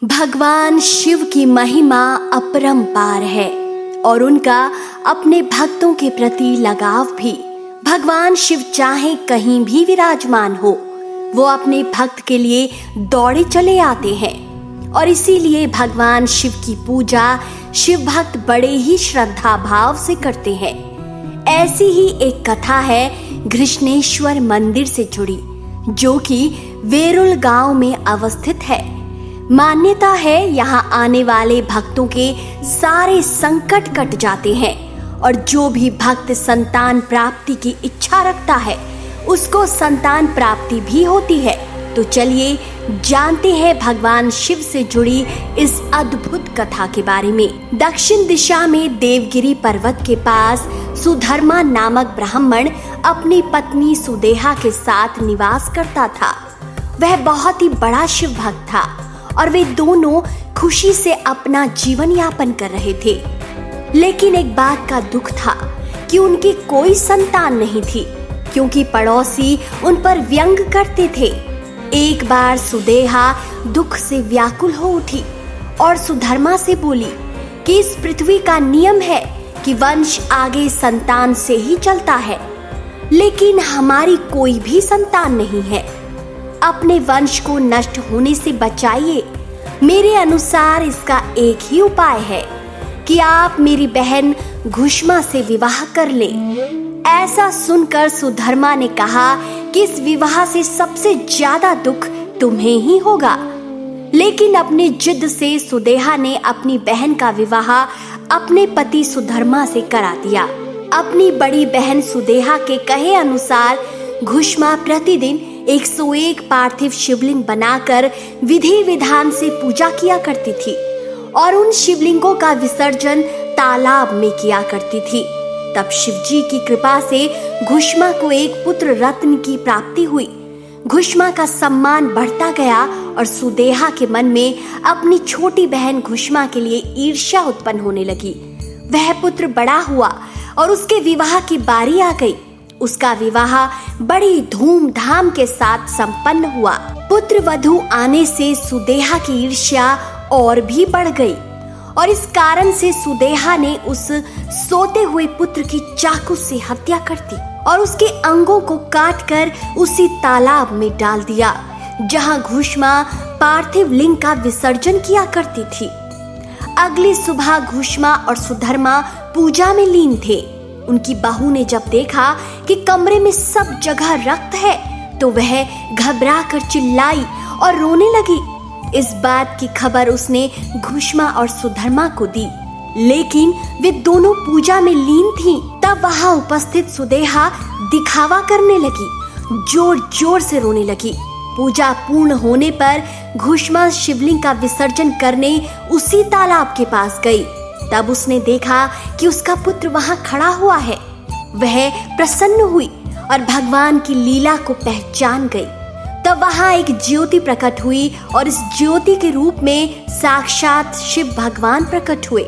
भगवान शिव की महिमा अपरंपार है और उनका अपने भक्तों के प्रति लगाव भी। भगवान शिव चाहे कहीं भी विराजमान हो, वो अपने भक्त के लिए दौड़े चले आते हैं और इसीलिए भगवान शिव की पूजा शिव भक्त बड़े ही श्रद्धा भाव से करते हैं। ऐसी ही एक कथा है घृष्णेश्वर मंदिर से जुड़ी, जो कि वेरुल गांव में अवस्थित है। मान्यता है यहाँ आने वाले भक्तों के सारे संकट कट जाते हैं और जो भी भक्त संतान प्राप्ति की इच्छा रखता है उसको संतान प्राप्ति भी होती है। तो चलिए जानते हैं भगवान शिव से जुड़ी इस अद्भुत कथा के बारे में। दक्षिण दिशा में देवगिरी पर्वत के पास सुधर्मा नामक ब्राह्मण अपनी पत्नी सुदेहा के साथ निवास करता था। वह बहुत ही बड़ा शिव भक्त था और वे दोनों खुशी से अपना जीवन यापन कर रहे थे। लेकिन एक बात का दुख था कि उनकी कोई संतान नहीं थी, क्योंकि पड़ोसी उन पर व्यंग करते थे। एक बार सुदेहा दुख से व्याकुल हो उठी और सुधर्मा से बोली कि इस पृथ्वी का नियम है कि वंश आगे संतान से ही चलता है, लेकिन हमारी कोई भी संतान नहीं है। अपने वंश को नष्ट होने से बचाइए। मेरे अनुसार इसका एक ही उपाय है कि आप मेरी बहन घुष्मा से विवाह कर लें। ऐसा सुनकर सुधर्मा ने कहा कि इस विवाह से सबसे ज्यादा दुख तुम्हें ही होगा। लेकिन अपनी जिद से सुदेहा ने अपनी बहन का विवाह अपने पति सुधर्मा से करा दिया। अपनी बड़ी बहन सुदेहा के कहे अनुसार घुष्मा प्रतिदिन 101 पार्थिव शिवलिंग बनाकर विधि विधान से पूजा किया करती थी और उन शिवलिंगों का विसर्जन तालाब में किया करती थी। तब शिवजी की कृपा से घुष्मा को एक पुत्र रत्न की प्राप्ति हुई। घुष्मा का सम्मान बढ़ता गया और सुदेहा के मन में अपनी छोटी बहन घुष्मा के लिए ईर्ष्या उत्पन्न होने लगी। वह पुत्र बड़ा हुआ और उसके विवाह की बारी आ गई। उसका विवाह बड़ी धूमधाम के साथ संपन्न हुआ। पुत्र वधू आने से सुदेहा की ईर्ष्या और भी बढ़ गई और इस कारण से सुदेहा ने उस सोते हुए पुत्र की चाकू से हत्या कर दी और उसके अंगों को काटकर उसी तालाब में डाल दिया जहां घुष्मा पार्थिव लिंग का विसर्जन किया करती थी। अगली सुबह घुष्मा और सुधर्मा पूजा में लीन थे। उनकी बहू ने जब देखा कि कमरे में सब जगह रक्त है तो वह घबरा कर चिल्लाई और रोने लगी। इस बात की खबर उसने घुष्मा और सुधर्मा को दी, लेकिन वे दोनों पूजा में लीन थीं। तब वहां उपस्थित सुदेहा दिखावा करने लगी, जोर जोर से रोने लगी। पूजा पूर्ण होने पर घुष्मा शिवलिंग का विसर्जन करने उसी तालाब के पास गई। तब उसने देखा कि उसका पुत्र वहां खड़ा हुआ है। वह प्रसन्न हुई और भगवान की लीला को पहचान गई। तब वहां एक ज्योति प्रकट हुई और इस ज्योति के रूप में साक्षात शिव भगवान प्रकट हुए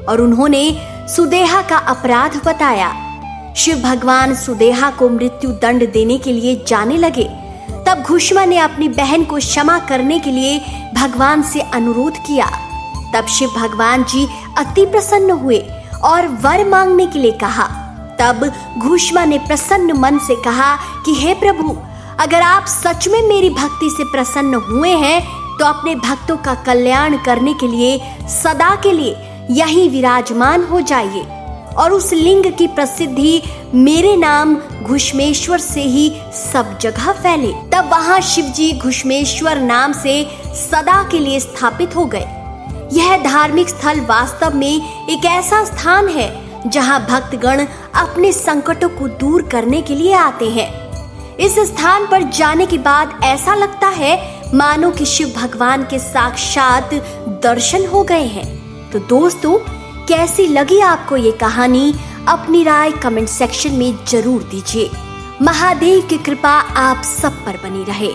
और उन्होंने सुदेहा का अपराध बताया। शिव भगवान सुदेहा को मृत्यु दंड देने के लिए जाने लगे। तब घुष्मा ने अपनी बहन को क्षमा करने के लिए भगवान से अनुरोध किया। तब शिव भगवान जी अति प्रसन्न हुए और वर मांगने के लिए कहा। तब घुष्मा ने प्रसन्न मन से कहा कि हे प्रभु, अगर आप सच में मेरी भक्ति से प्रसन्न हुए हैं तो अपने भक्तों का कल्याण करने के लिए सदा के लिए यहीं विराजमान हो जाइए और उस लिंग की प्रसिद्धि मेरे नाम घुष्मेश्वर से ही सब जगह फैले। तब वहां शिवजी घुष्मेश्वर नाम से सदा के लिए स्थापित हो गए। यह धार्मिक स्थल वास्तव में एक ऐसा स्थान है जहां भक्तगण अपने संकटों को दूर करने के लिए आते हैं। इस स्थान पर जाने के बाद ऐसा लगता है मानो कि शिव भगवान के साक्षात दर्शन हो गए हैं। तो दोस्तों, कैसी लगी आपको ये कहानी? अपनी राय कमेंट सेक्शन में जरूर दीजिए। महादेव की कृपा आप सब पर बनी रहे।